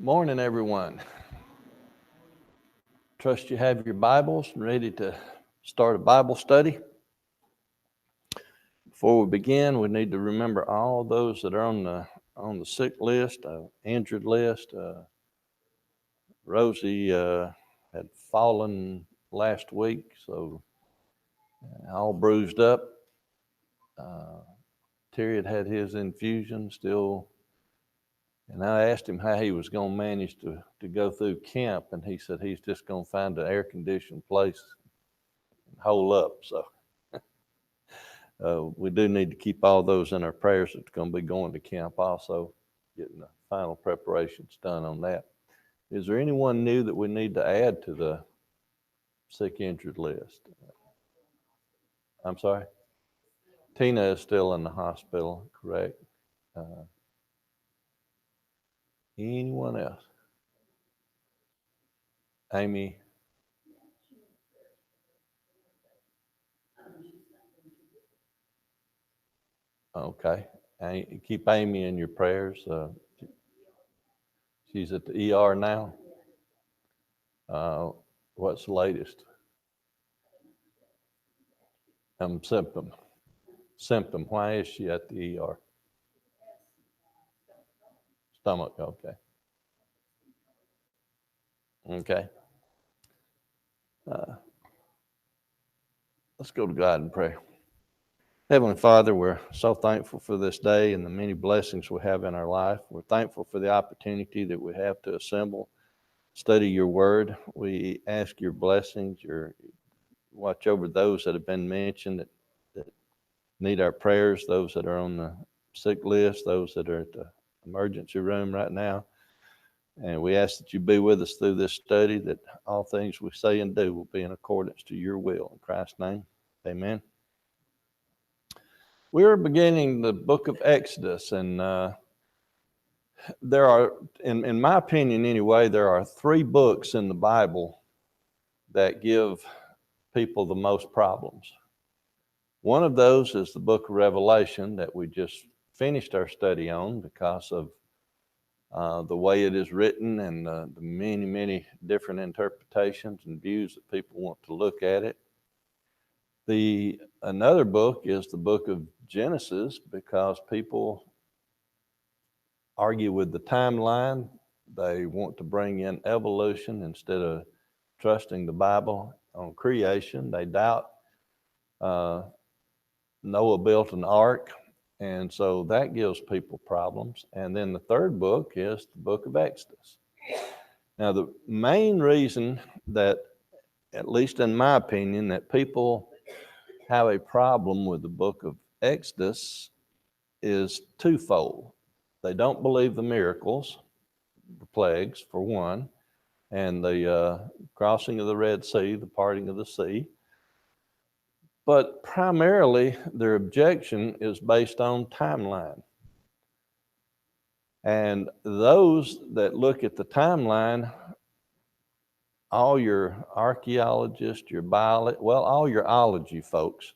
Morning, everyone. Trust you have your Bibles and ready to start a Bible study. Before we begin, we need to remember all those that are on the sick list, injured list. Rosie had fallen last week, so all bruised up. Terry had his infusion still. And I asked him how he was going to manage to go through camp, and he said he's just going to find an air-conditioned place and hole up. So we do need to keep all those in our prayers that's going to be going to camp also, getting the final preparations done on that. Is there anyone new that we need to add to the sick injured list? I'm sorry? Tina is still in the hospital, correct? Anyone else? Amy? Okay. Keep Amy in your prayers. She's at the ER now. What's the latest? Symptom. Why is she at the ER? Stomach. Okay. Okay. Let's go to God in prayer. Heavenly Father, we're so thankful for this day and the many blessings we have in our life. We're thankful for the opportunity that we have to assemble, study your word. We ask your blessings, your watch over those that have been mentioned that need our prayers, those that are on the sick list, those that are at the emergency room right now. And we ask that you be with us through this study, that all things we say and do will be in accordance to your will. In Christ's name, amen. We're beginning the book of Exodus, and there are, in my opinion anyway, there are three books in the Bible that give people the most problems. One of those is the book of Revelation that we just finished our study on because of the way it is written and the many, many different interpretations and views that people want to look at it. Another book is the book of Genesis because people argue with the timeline. They want to bring in evolution instead of trusting the Bible on creation. They doubt Noah built an ark, and so that gives people problems. And then the third book is the book of Exodus. Now, the main reason that, at least in my opinion, that people have a problem with the book of Exodus is twofold. They don't believe the miracles, the plagues, for one, and the crossing of the Red Sea, the parting of the sea. But primarily, their objection is based on timeline. And those that look at the timeline, all your archaeologists, all your ology folks,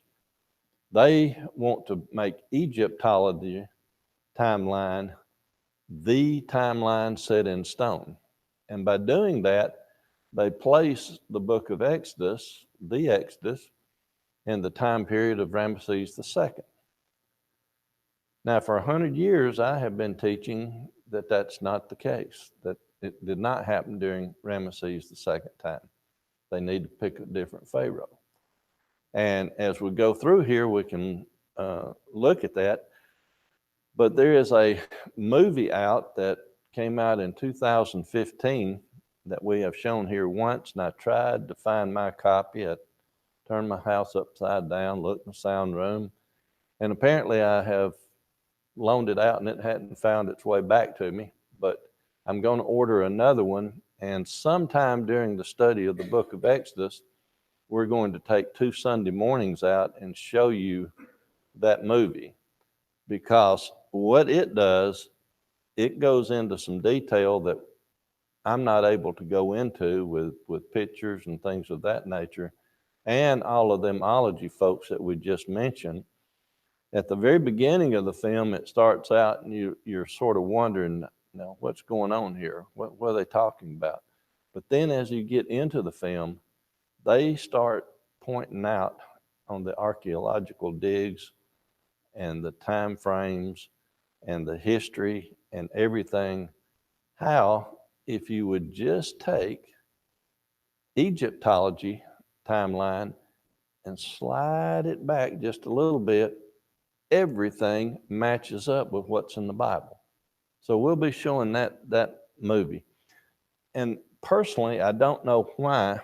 they want to make Egyptology timeline the timeline set in stone. And by doing that, they place the book of Exodus, the Exodus, in the time period of Ramesses II. Now, for 100 years, I have been teaching that that's not the case, that it did not happen during Ramesses II time. They need to pick a different pharaoh. And as we go through here, we can look at that. But there is a movie out that came out in 2015 that we have shown here once, and I tried to find my copy. I turned my house upside down, looked in the sound room, and apparently I have loaned it out and it hadn't found its way back to me. But I'm going to order another one, and sometime during the study of the book of Exodus, we're going to take 2 Sunday mornings out and show you that movie, because what it does, it goes into some detail that I'm not able to go into with pictures and things of that nature, and all of them ology folks that we just mentioned. At the very beginning of the film, it starts out and you're sort of wondering, Now, what's going on here? What are they talking about? But then as you get into the film, they start pointing out on the archaeological digs and the time frames and the history and everything, how if you would just take Egyptology timeline and slide it back just a little bit, everything matches up with what's in the Bible. So we'll be showing that movie. And personally, I don't know why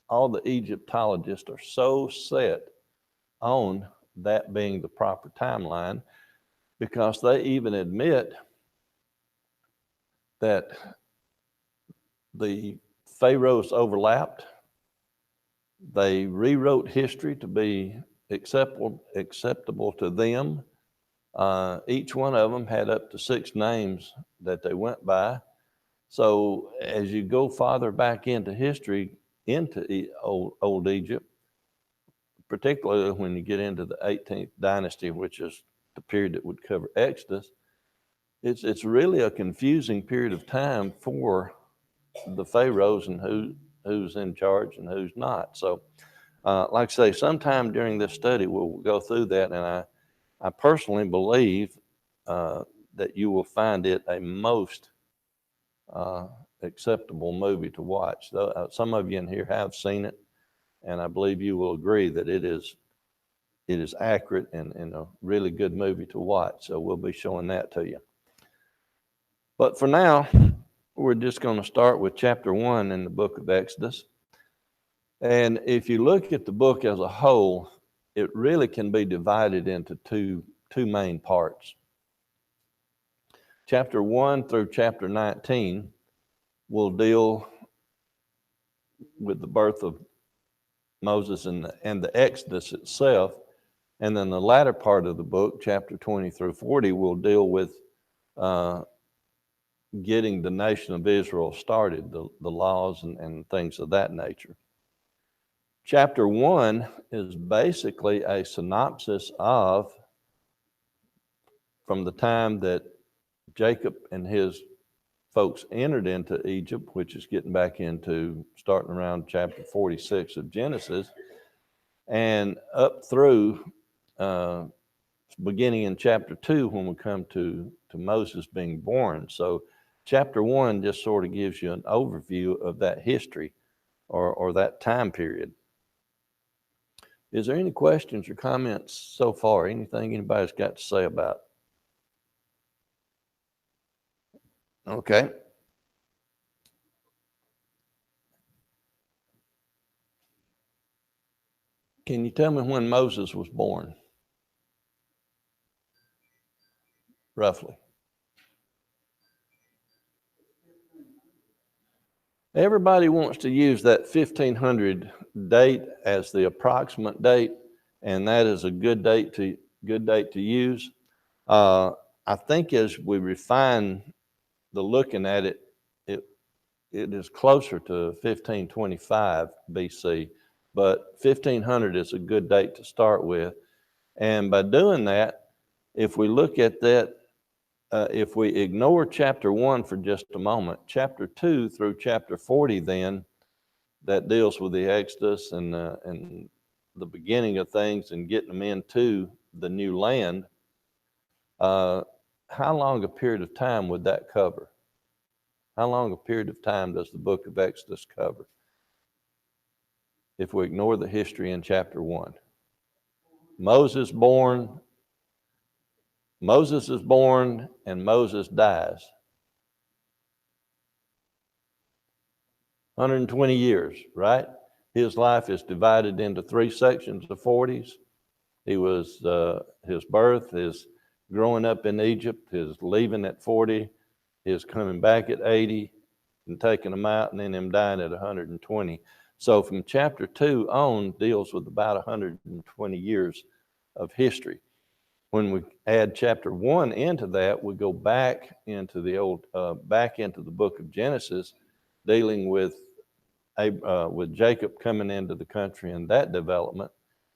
all the Egyptologists are so set on that being the proper timeline, because they even admit that the pharaohs overlapped. They rewrote history to be acceptable to them. Each one of them had up to 6 names that they went by. So as you go farther back into history, into old Egypt, particularly when you get into the 18th dynasty, which is the period that would cover Exodus, it's really a confusing period of time for the pharaohs and who's in charge and who's not. So, like I say, sometime during this study we'll go through that, and I personally believe that you will find it a most acceptable movie to watch. Some of you in here have seen it, and I believe you will agree that it is accurate and a really good movie to watch. So we'll be showing that to you. But for now, we're just going to start with chapter 1 in the book of Exodus. And if you look at the book as a whole, it really can be divided into two main parts. Chapter 1 through chapter 19 will deal with the birth of Moses and the Exodus itself. And then the latter part of the book, chapter 20 through 40, will deal with getting the nation of Israel started, the laws and things of that nature. Chapter 1 is basically a synopsis of from the time that Jacob and his folks entered into Egypt, which is getting back into starting around chapter 46 of Genesis, and up through beginning in chapter 2 when we come to Moses being born. So chapter 1 just sort of gives you an overview of that history or that time period. Is there any questions or comments so far? Anything anybody's got to say about it? Okay. Can you tell me when Moses was born? Roughly. Everybody wants to use that 1500 date as the approximate date, and that is a good date to use. I think as we refine the looking at it, it is closer to 1525 BC, but 1500 is a good date to start with. And by doing that, if we look at that, if we ignore chapter 1 for just a moment, chapter 2 through chapter 40 then, that deals with the Exodus and the beginning of things and getting them into the new land, how long a period of time would that cover? How long a period of time does the book of Exodus cover if we ignore the history in chapter 1? Moses is born and Moses dies. 120 years, right? His life is divided into 3 sections of 40s. He was his birth, his growing up in Egypt, his leaving at 40, his coming back at 80 and taking them out, and then him dying at 120. So from chapter 2 on deals with about 120 years of history. When we add chapter 1 into that, we go back into the book of Genesis, dealing with Jacob coming into the country and that development.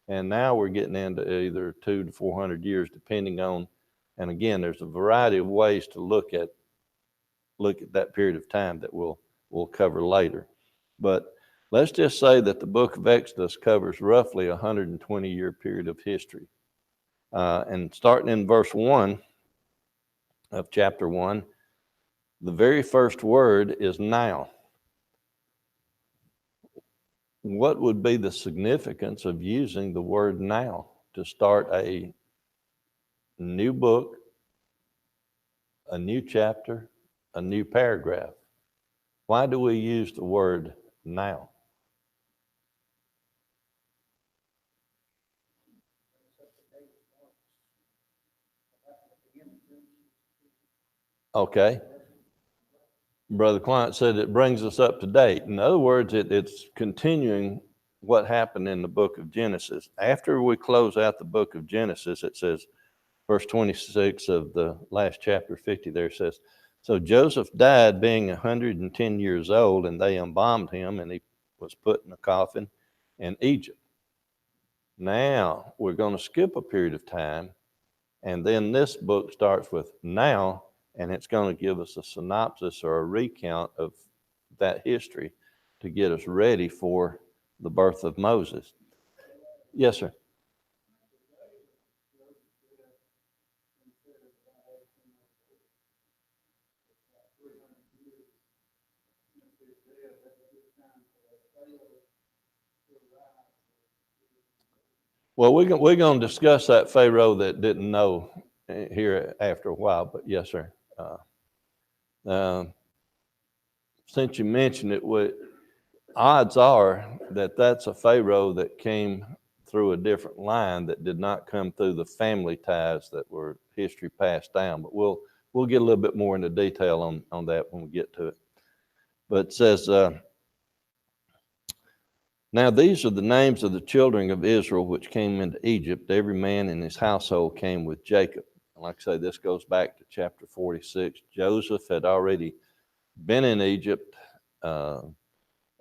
And now we're getting into either 200 to 400 years, depending on, and again, there's a variety of ways to look at look at that period of time that we'll cover later. But let's just say that the book of Exodus covers roughly a 120-year period of history. And starting in verse 1 of chapter 1, the very first word is now. What would be the significance of using the word now to start a new book, a new chapter, a new paragraph? Why do we use the word now? Okay. Brother Client said it brings us up to date. In other words, it's continuing what happened in the book of Genesis. After we close out the book of Genesis, it says, verse 26 of the last chapter 50 there says, so Joseph died being 110 years old, and they embalmed him, and he was put in a coffin in Egypt. Now we're going to skip a period of time, and then this book starts with now, and it's going to give us a synopsis or a recount of that history to get us ready for the birth of Moses. Yes, sir. Well, we're going to discuss that Pharaoh that didn't know here after a while, but yes, sir. Since you mentioned it, odds are that that's a Pharaoh that came through a different line that did not come through the family ties that were history passed down. But we'll get a little bit more into detail on that when we get to it. But it says, now these are the names of the children of Israel which came into Egypt. Every man in his household came with Jacob. And like I say, this goes back to chapter 46. Joseph had already been in Egypt, in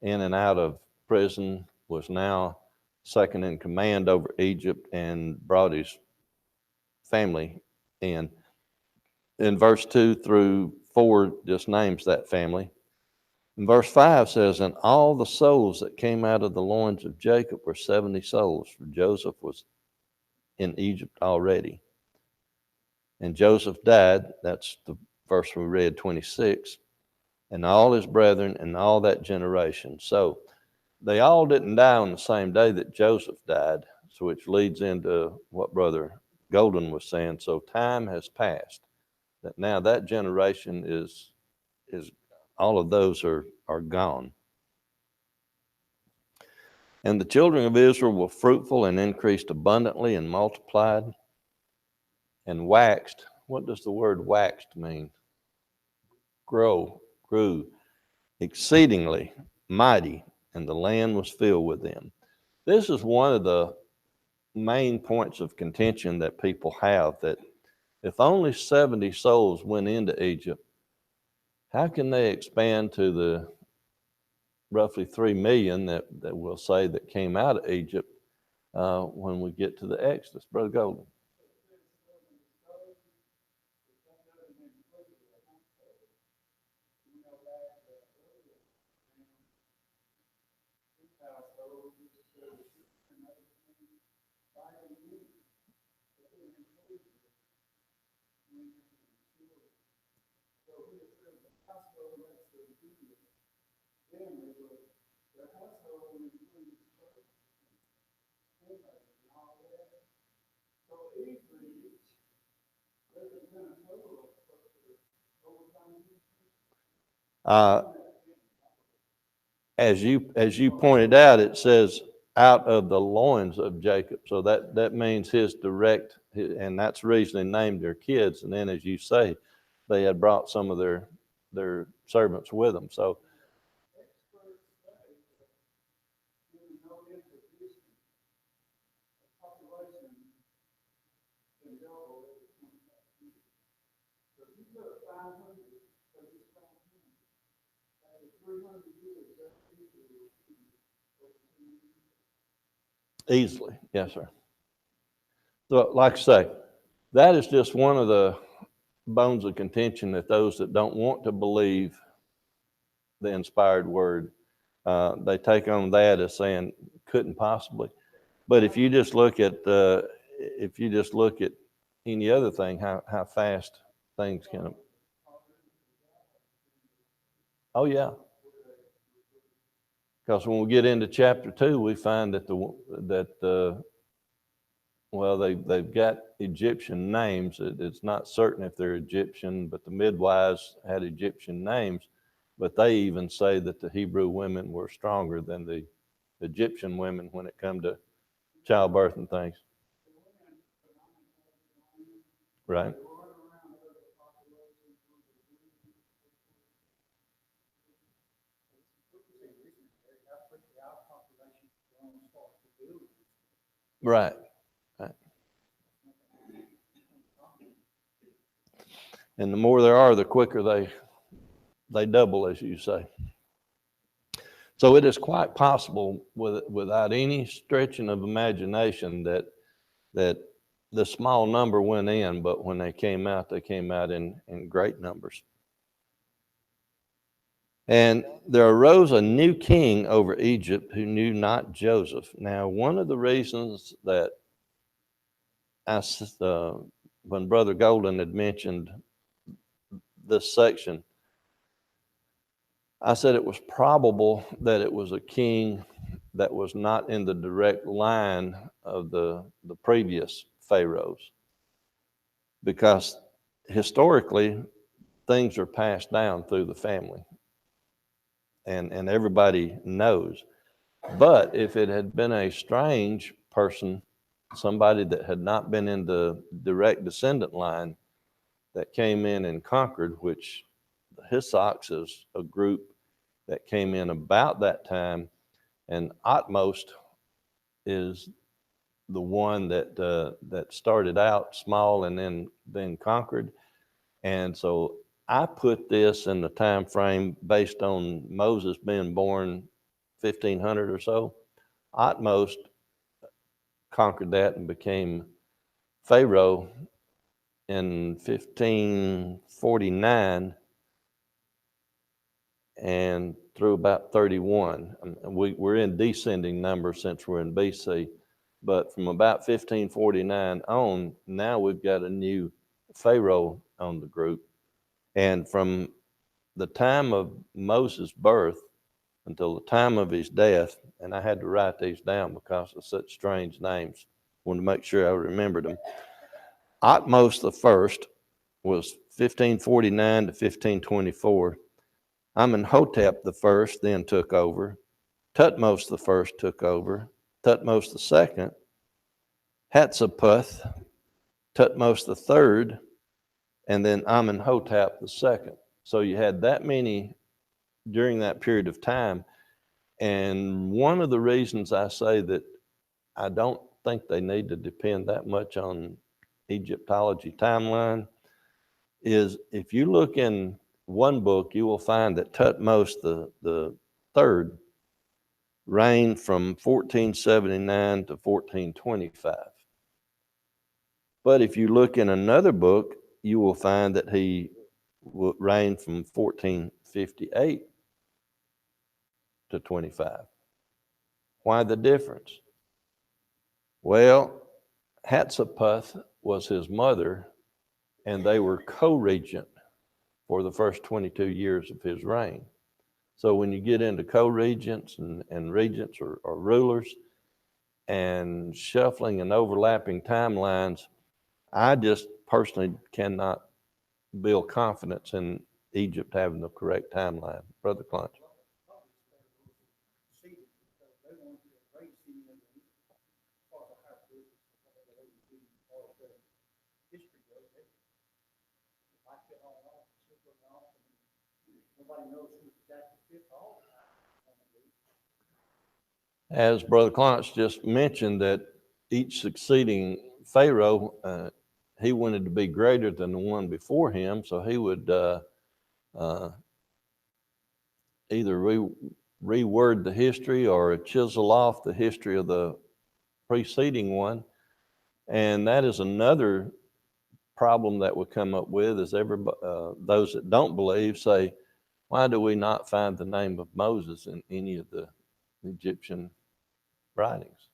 and out of prison, was now second in command over Egypt, and brought his family in. In verse 2 through 4 just names that family. And verse 5 says, and all the souls that came out of the loins of Jacob were 70 souls, for Joseph was in Egypt already. And Joseph died, that's the verse we read, 26, and all his brethren and all that generation. So they all didn't die on the same day that Joseph died, so which leads into what Brother Golden was saying. So time has passed, that now that generation is all of those are gone. And the children of Israel were fruitful and increased abundantly and multiplied and waxed. What does the word waxed mean? Grew exceedingly mighty, and the land was filled with them. This is one of the main points of contention that people have, that if only 70 souls went into Egypt, how can they expand to the roughly 3 million that we'll say that came out of Egypt when we get to the Exodus? Brother Golden. As you pointed out, it says out of the loins of Jacob. So that means his direct, and that's the reason they named their kids. And then, as you say, they had brought some of their servants with them. So easily, yes, sir. So, like I say, that is just one of the bones of contention that those that don't want to believe the inspired word, they take on that as saying couldn't possibly. But if you just look at any other thing, how fast things can. Oh yeah, because when we get into chapter 2, we find that well, they've got Egyptian names. It's not certain if they're Egyptian, but the midwives had Egyptian names. But they even say that the Hebrew women were stronger than the Egyptian women when it come to childbirth and things. Right. Right. Right. And the more there are, the quicker they double, as you say. So it is quite possible, without any stretching of imagination, that the small number went in, but when they came out in great numbers. And there arose a new king over Egypt who knew not Joseph. Now, one of the reasons that when Brother Golden had mentioned this section, I said it was probable that it was a king that was not in the direct line of the previous pharaohs, because historically things are passed down through the family, and everybody knows. But if it had been a strange person, somebody that had not been in the direct descendant line, that came in and conquered, which the Hyksos is a group that came in about that time, and Atmos is the one that started out small and then conquered. And so I put this in the time frame based on Moses being born 1500 or so. Atmos conquered that and became Pharaoh in 1549 and through about 31. We're in descending numbers since we're in BC, but from about 1549 on, now we've got a new Pharaoh on the group. And from the time of Moses' birth until the time of his death, and I had to write these down because of such strange names, wanted to make sure I remembered them. Atmos the first was 1549 to 1524. Amenhotep the first then took over. Tutmos the first took over. Tutmos the second. Hatshepsut, Tutmos the third, and then Amenhotep the second. So you had that many during that period of time. And one of the reasons I say that I don't think they need to depend that much on Egyptology timeline is if you look in one book, you will find that Tutmos the third reigned from 1479 to 1425. But if you look in another book, you will find that he reigned from 1458 to 25. Why the difference? Well, Hatshepsut was his mother, and they were co-regent for the first 22 years of his reign. So when you get into co-regents and regents or rulers and shuffling and overlapping timelines, I just personally cannot build confidence in Egypt having the correct timeline. Brother Clunch. As Brother Clarence just mentioned, that each succeeding Pharaoh, he wanted to be greater than the one before him, so he would either reword the history or chisel off the history of the preceding one. And that is another problem that we come up with is those that don't believe say, why do we not find the name of Moses in any of the Egyptian writings?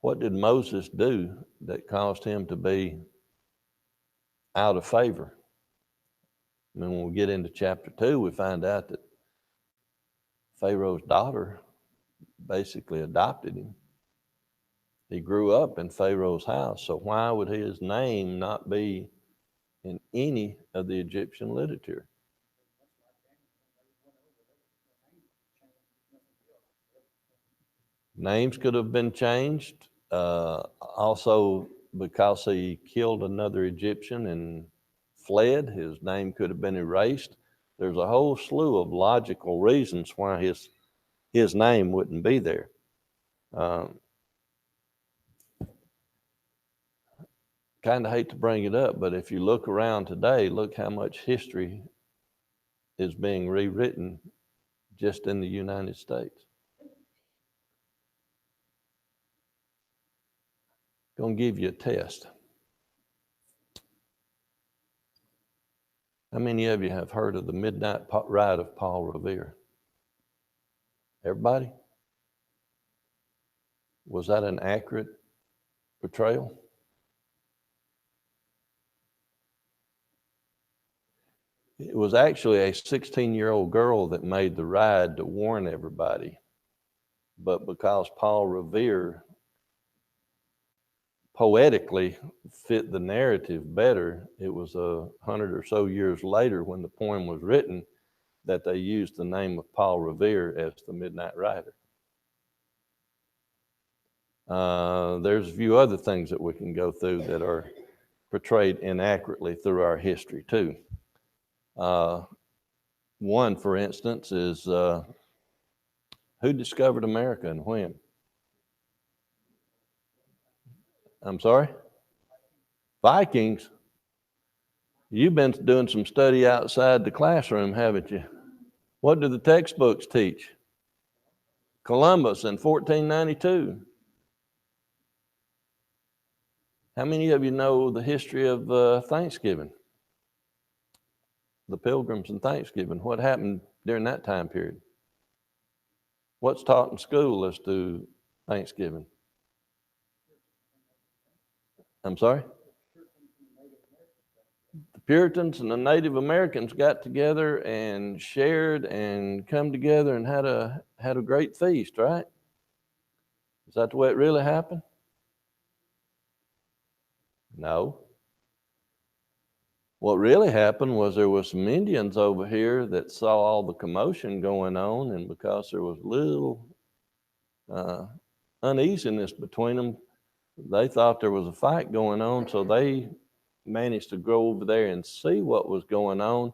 What did Moses do that caused him to be out of favor? I mean, when we get into chapter 2, we find out that Pharaoh's daughter basically adopted him. He grew up in Pharaoh's house, so why would his name not be in any of the Egyptian literature? Names could have been changed. Also, because he killed another Egyptian and fled, his name could have been erased. There's a whole slew of logical reasons why his name wouldn't be there. Kind of hate to bring it up, but if you look around today, look how much history is being rewritten just in the United States. Going to give you a test. How many of you have heard of the Midnight Ride of Paul Revere? Everybody? Was that an accurate portrayal? It was actually a 16-year-old girl that made the ride to warn everybody. But because Paul Revere poetically fit the narrative better, it was 100 or so years later when the poem was written that they used the name of Paul Revere as the Midnight Rider. There's a few other things that we can go through that are portrayed inaccurately through our history too. One, for instance, is who discovered America and when? I'm sorry? Vikings. You've been doing some study outside the classroom, haven't you? What do the textbooks teach? Columbus in 1492. How many of you know the history of Thanksgiving? The Pilgrims and Thanksgiving. What happened during that time period? What's taught in school as to Thanksgiving? I'm sorry? The Puritans and the Native Americans got together and shared and come together and had a great feast, right? Is that the way it really happened? No. What really happened was there was some Indians over here that saw all the commotion going on, and because there was little uneasiness between them, they thought there was a fight going on, so they managed to go over there and see what was going on,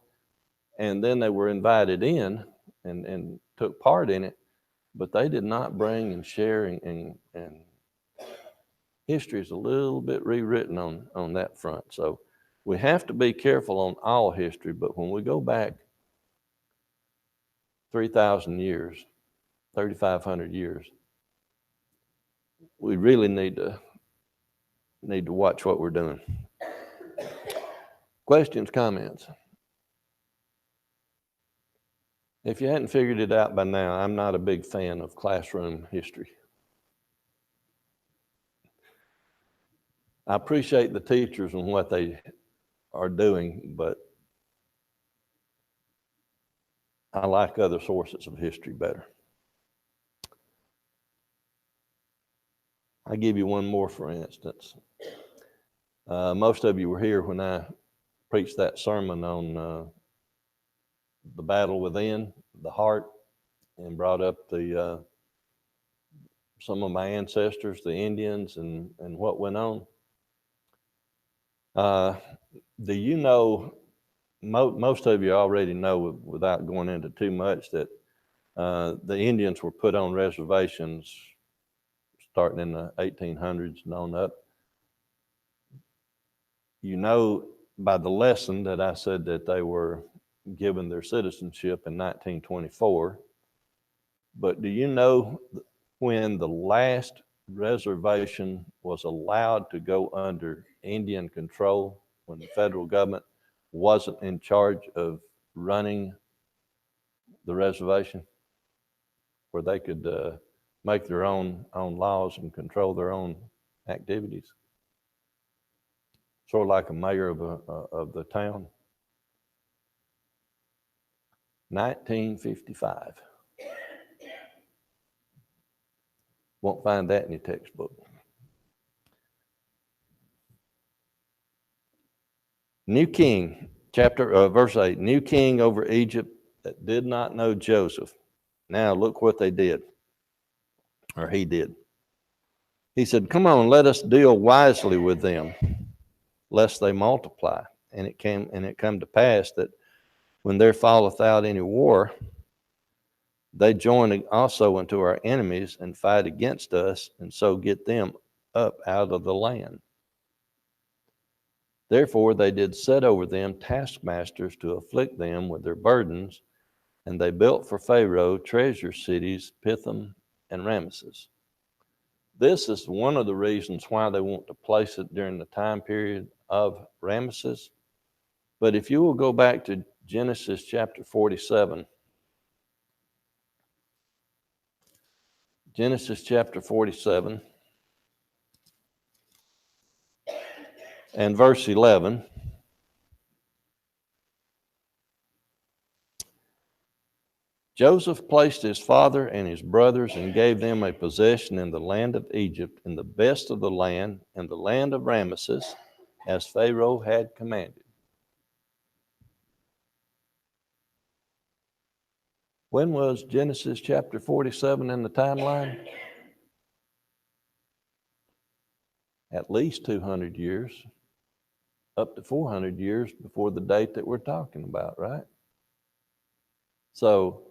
and then they were invited in and took part in it, but they did not bring and share, and history is a little bit rewritten on that front. So we have to be careful on all history, but when we go back 3,000 years, 3,500 years, we really need to watch what we're doing. Questions, comments? If you hadn't figured it out by now, I'm not a big fan of classroom history. I appreciate the teachers and what they are doing, but I like other sources of history better. I'll give you one more, for instance. Most of you were here when I preached that sermon on the battle within the heart, and brought up some of my ancestors, the Indians, and what went on. Do you know, most of you already know without going into too much, that the Indians were put on reservations starting in the 1800s and on up. You know by the lesson that I said that they were given their citizenship in 1924. But do you know when the last reservation was allowed to go under Indian control when the federal government wasn't in charge of running the reservation, where they could make their own laws and control their own activities, sort of like a mayor of the town. 1955. Won't find that in your textbook. New king, verse 8. New king over Egypt that did not know Joseph. Now look what they did, or he did. He said, "Come on, let us deal wisely with them, lest they multiply." And it come to pass that when there falleth out any war, they join also unto our enemies and fight against us, and so get them up out of the land. Therefore they did set over them taskmasters to afflict them with their burdens, and they built for Pharaoh treasure cities, Pithom and Ramesses. This is one of the reasons why they want to place it during the time period of Ramesses. But if you will go back to Genesis chapter 47, Genesis chapter 47 and verse 11. Joseph placed his father and his brothers and gave them a possession in the land of Egypt, in the best of the land, in the land of Ramesses, as Pharaoh had commanded. When was Genesis chapter 47 in the timeline? At least 200 years, up to 400 years before the date that we're talking about, right? So,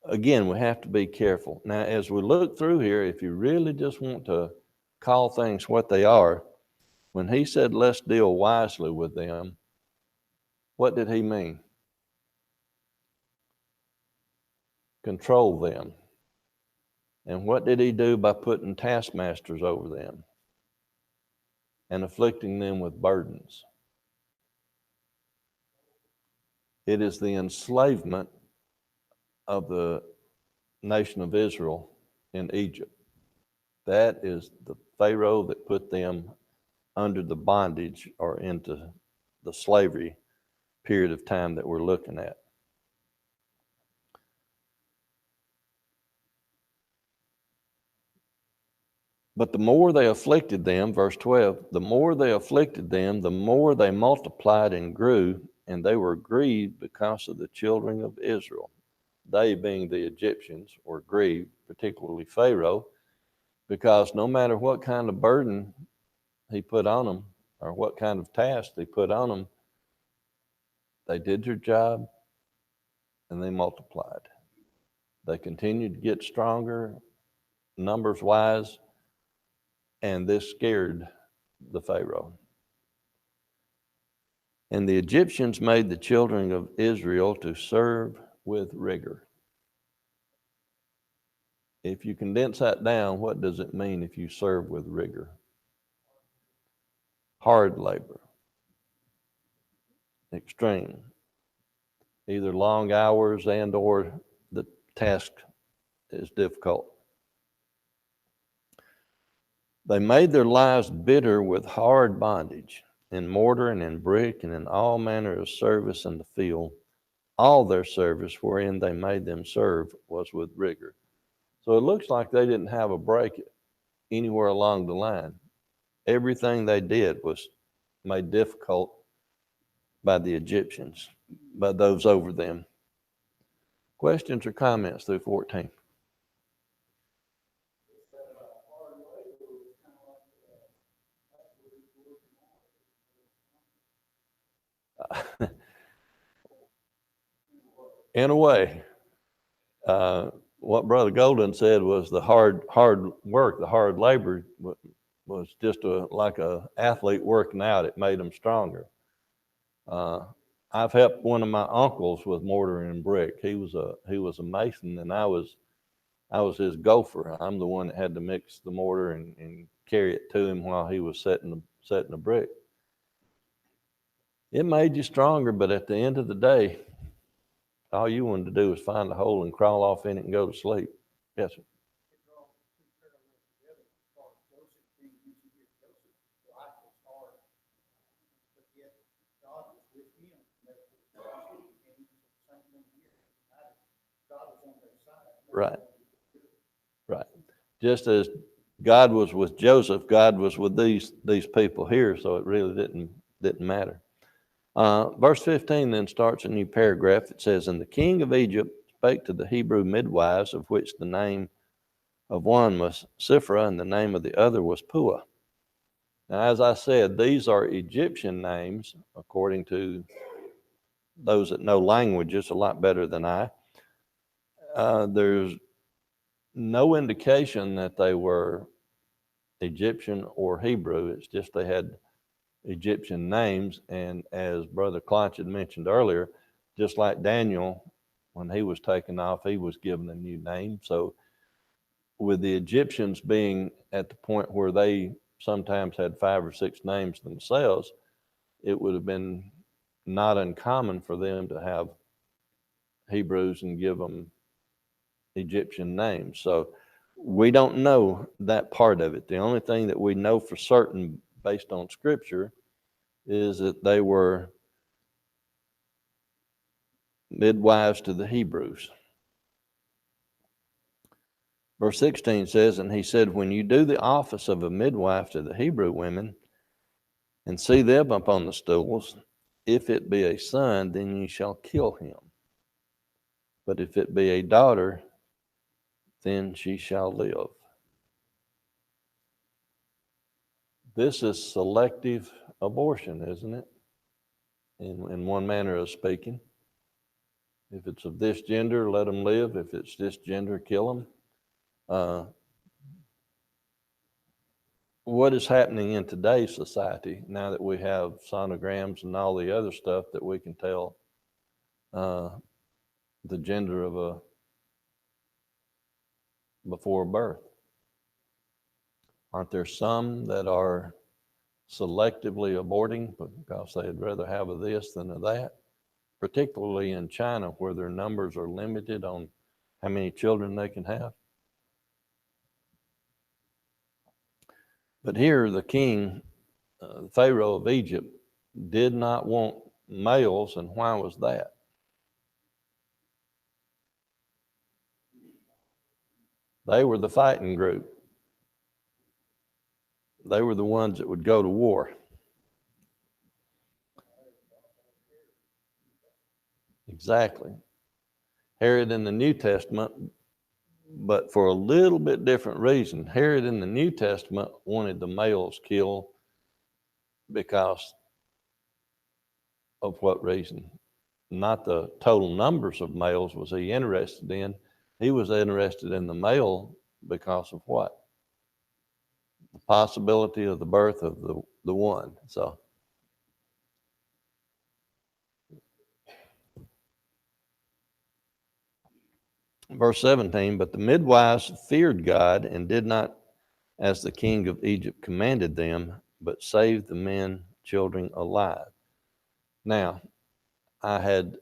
again, we have to be careful. Now, as we look through here, if you really just want to call things what they are, when he said, let's deal wisely with them, what did he mean? Control them. And what did he do by putting taskmasters over them and afflicting them with burdens? It is the enslavement of the nation of Israel in Egypt. That is the Pharaoh that put them under the bondage or into the slavery period of time that we're looking at. But the more they afflicted them, verse 12, the more they afflicted them, the more they multiplied and grew, and they were grieved because of the children of Israel. They, being the Egyptians, were grieved, particularly Pharaoh, because no matter what kind of burden he put on them, or what kind of task they put on them, they did their job and they multiplied. They continued to get stronger, numbers-wise, and this scared the Pharaoh. And the Egyptians made the children of Israel to serve with rigor. If you condense that down, what does it mean if you serve with rigor? Hard labor. Extreme. Either long hours and or the task is difficult. They made their lives bitter with hard bondage, in mortar and in brick and in all manner of service in the field. All their service wherein they made them serve was with rigor. So it looks like they didn't have a break anywhere along the line. Everything they did was made difficult by the Egyptians, by those over them. Questions or comments through 14? In a way, what Brother Golden said was the hard work, the hard labor was just like an athlete working out. It made them stronger. I've helped one of my uncles with mortar and brick. He was a mason, and I was I was his gopher. I'm the one that had to mix the mortar and carry it to him while he was setting the brick. It made you stronger, but at the end of the day, all you wanted to do was find a hole and crawl off in it and go to sleep. Yes, sir. Right. Right. Just as God was with Joseph, God was with these people here, so it really didn't matter. Verse 15 then starts a new paragraph. It says, "And the king of Egypt spake to the Hebrew midwives, of which the name of one was Siphrah, and the name of the other was Puah." Now, as I said, these are Egyptian names, according to those that know languages a lot better than I. There's no indication that they were Egyptian or Hebrew. It's just they had Egyptian names. And as Brother Klotch had mentioned earlier, just like Daniel, when he was taken off, he was given a new name. So with the Egyptians being at the point where they sometimes had 5 or 6 names themselves, it would have been not uncommon for them to have Hebrews and give them Egyptian names. So we don't know that part of it. The only thing that we know for certain based on scripture is that they were midwives to the Hebrews. Verse 16 says, "And he said, when you do the office of a midwife to the Hebrew women, and see them upon the stools, if it be a son, then ye shall kill him. But if it be a daughter, then she shall live." This is selective abortion, isn't it? In one manner of speaking. If it's of this gender, let them live. If it's this gender, kill them. What is happening in today's society now that we have sonograms and all the other stuff that we can tell the gender of a before birth? Aren't there some that are selectively aborting because they'd rather have a this than a that? Particularly in China, where their numbers are limited on how many children they can have. But here, the king, Pharaoh of Egypt, did not want males, and why was that? They were the fighting group. They were the ones that would go to war. Exactly. Herod in the New Testament, but for a little bit different reason. Herod in the New Testament wanted the males killed because of what reason? Not the total numbers of males was he interested in. He was interested in the male because of what? The possibility of the birth of the one. So verse 17, "But the midwives feared God and did not as the king of Egypt commanded them, but saved the men, children alive." Now, I had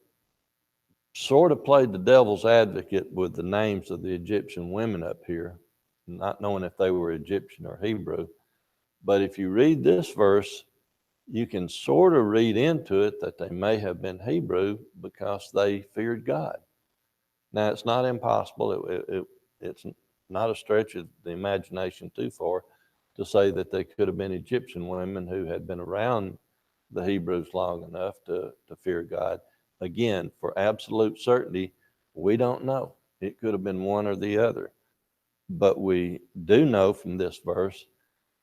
sort of played the devil's advocate with the names of the Egyptian women up here, not knowing if they were Egyptian or Hebrew. But if you read this verse, you can sort of read into it that they may have been Hebrew because they feared God. Now, it's not impossible. It's not a stretch of the imagination too far to say that they could have been Egyptian women who had been around the Hebrews long enough to fear God. Again, for absolute certainty, we don't know. It could have been one or the other. But we do know from this verse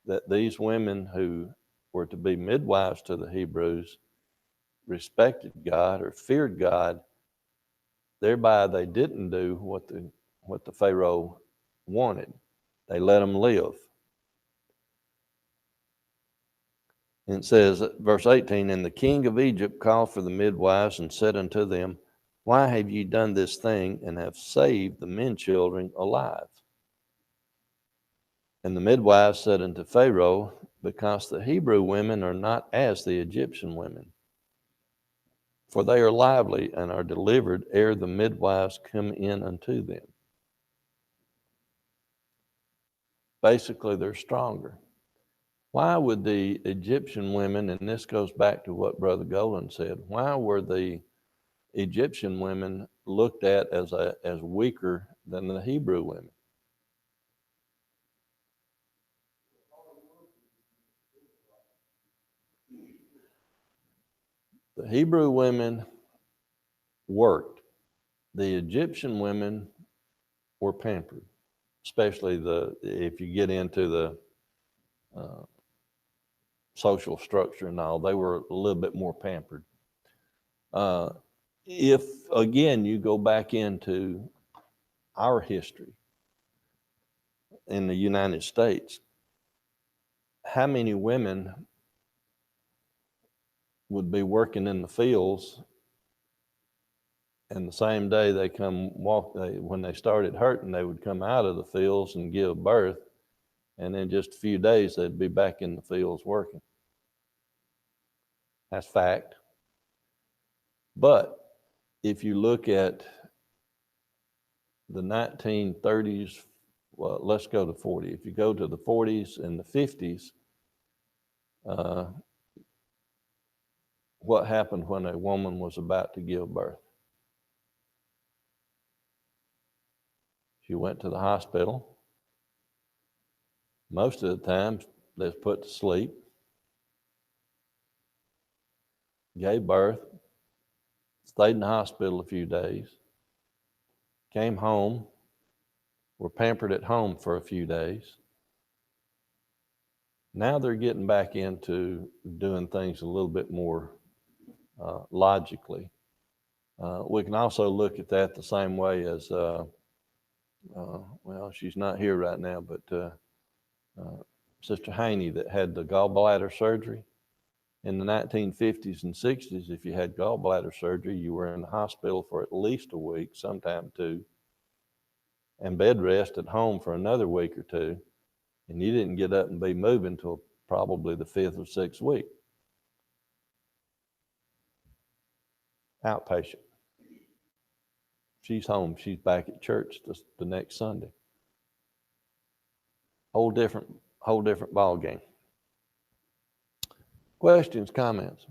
that these women who were to be midwives to the Hebrews respected God or feared God. Thereby, they didn't do what the Pharaoh wanted. They let them live. And it says, verse 18, "And the king of Egypt called for the midwives and said unto them, Why have you done this thing and have saved the men children alive? And the midwives said unto Pharaoh, because the Hebrew women are not as the Egyptian women, for they are lively and are delivered ere the midwives come in unto them. Basically, they're stronger. Why would the Egyptian women, and this goes back to what Brother Golan said, why were the Egyptian women looked at as weaker than the Hebrew women? The Hebrew women worked. The Egyptian women were pampered, especially if you get into the social structure and all, they were a little bit more pampered. If, again, you go back into our history in the United States, how many women would be working in the fields and the same day they when they started hurting, they would come out of the fields and give birth, and in just a few days they'd be back in the fields working. That's fact. But if you look at the 1930s, well, let's go to 40. If you go to the 40s and the 50s, what happened when a woman was about to give birth? She went to the hospital. Most of the time, they was put to sleep, gave birth, stayed in the hospital a few days, came home, were pampered at home for a few days. Now they're getting back into doing things a little bit more logically. We can also look at that the same way as, well, she's not here right now, but Sister Haney that had the gallbladder surgery. In the 1950s and 60s, if you had gallbladder surgery, you were in the hospital for at least a week, sometime 2, and bed rest at home for another week or 2, and you didn't get up and be moving until probably the 5th or 6th week. Outpatient. She's home. She's back at church the next Sunday. Whole different ball game. Questions, comments?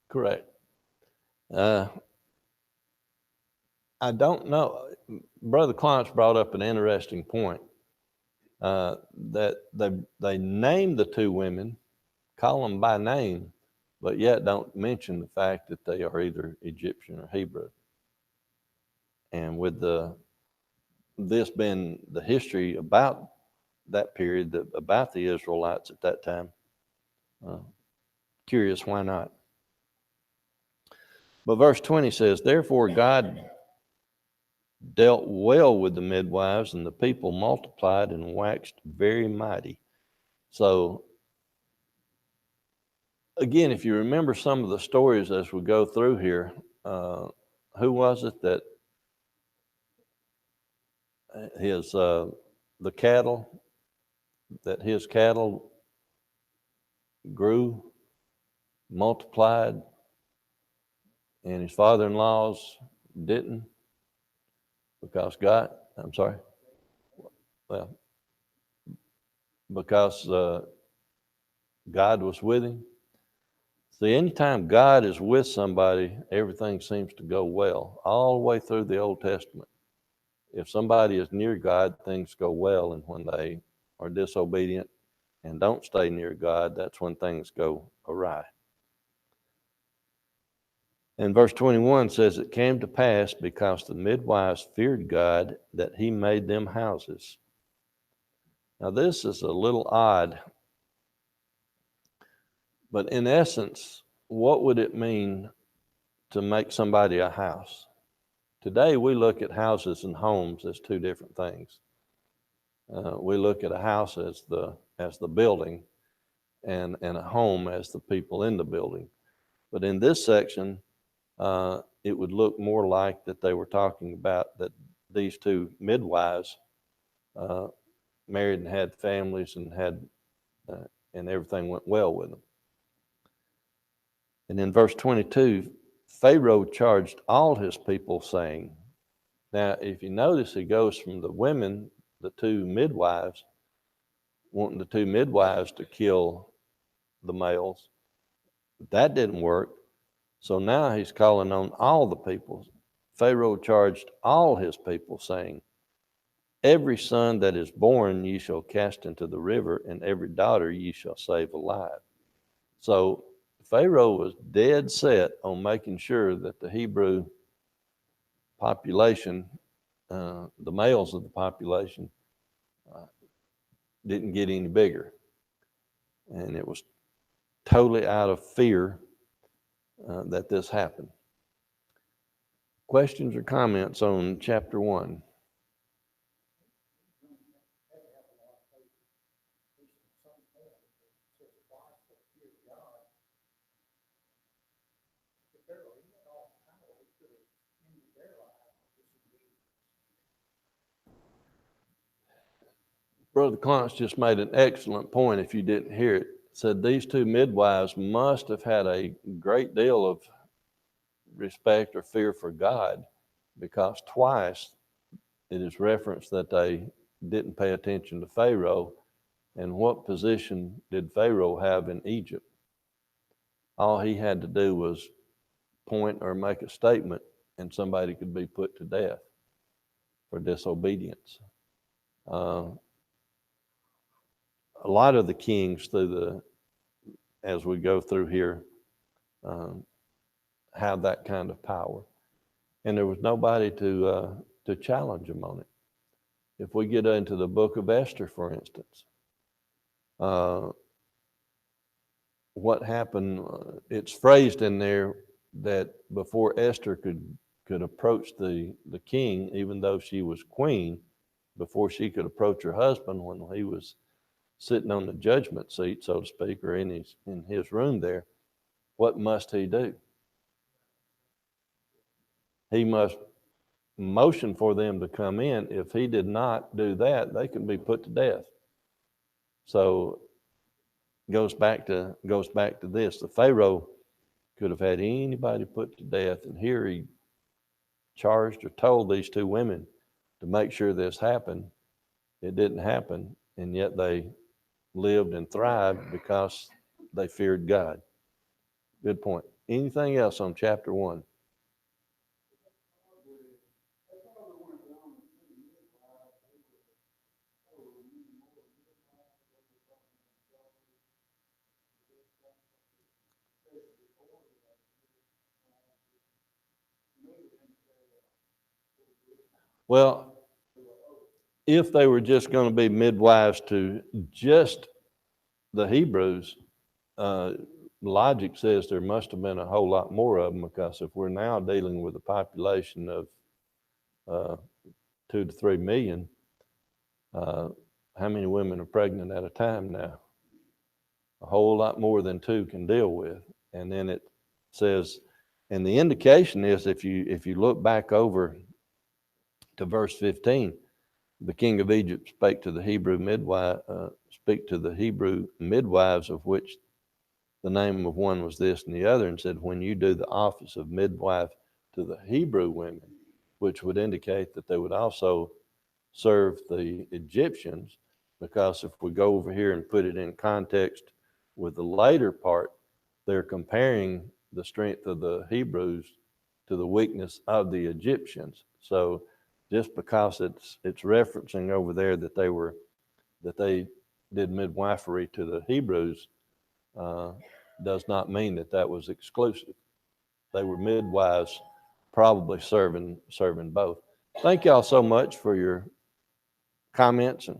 Correct. I don't know. Brother Clance brought up an interesting point that they name the 2 women, call them by name, but yet don't mention the fact that they are either Egyptian or Hebrew. And with this being the history about that period, about the Israelites at that time, curious why not. But verse 20 says, therefore God dealt well with the midwives, and the people multiplied and waxed very mighty. So again, if you remember some of the stories as we go through here, who was it that his cattle grew, multiplied, and his father-in-law's didn't? Because God was with him. See, anytime God is with somebody, everything seems to go well, all the way through the Old Testament. If somebody is near God, things go well, and when they are disobedient and don't stay near God, that's when things go awry. And verse 21 says, it came to pass, because the midwives feared God, that he made them houses. Now this is a little odd, but in essence, what would it mean to make somebody a house. Today we look at houses and homes as two different things. We look at a house as the building, and a home as the people in the building. But in this section, it would look more like that they were talking about that these two midwives married and had families and and everything went well with them. And in verse 22, Pharaoh charged all his people, saying, now if you notice, he goes from the women, the two midwives, wanting the two midwives to kill the males. That didn't work. So now he's calling on all the people. Pharaoh charged all his people, saying, every son that is born ye shall cast into the river, and every daughter ye shall save alive. So Pharaoh was dead set on making sure that the Hebrew population, the males of the population, didn't get any bigger. And it was totally out of fear that this happened. Questions or comments on chapter 1? Brother Clarence just made an excellent point, if you didn't hear it. Said these two midwives must have had a great deal of respect or fear for God, because twice it is referenced that they didn't pay attention to Pharaoh. And what position did Pharaoh have in Egypt? All he had to do was point or make a statement, and somebody could be put to death for disobedience. A lot of the kings as we go through here, have that kind of power. And there was nobody to challenge them on it. If we get into the book of Esther, for instance, what happened, it's phrased in there that before Esther could approach the king, even though she was queen, before she could approach her husband when he was sitting on the judgment seat, so to speak, or in his room there, what must he do? He must motion for them to come in. If he did not do that, they could be put to death. So goes back to this. The Pharaoh could have had anybody put to death, and here he charged or told these two women to make sure this happened. It didn't happen, and yet they lived and thrived because they feared God. Good point. Anything else on chapter 1? Well, if they were just going to be midwives to just the Hebrews, logic says there must have been a whole lot more of them, because if we're now dealing with a population of 2 to 3 million, how many women are pregnant at a time now? A whole lot more than 2 can deal with. And then it says, and the indication is, if you look back over to verse 15, the king of Egypt spake to the Hebrew midwives, of which the name of one was this and the other, and said, when you do the office of midwife to the Hebrew women, which would indicate that they would also serve the Egyptians, because if we go over here and put it in context with the later part, they're comparing the strength of the Hebrews to the weakness of the Egyptians. So just because it's referencing over there that they did midwifery to the Hebrews, does not mean that was exclusive. They were midwives, probably serving both. Thank y'all so much for your comments and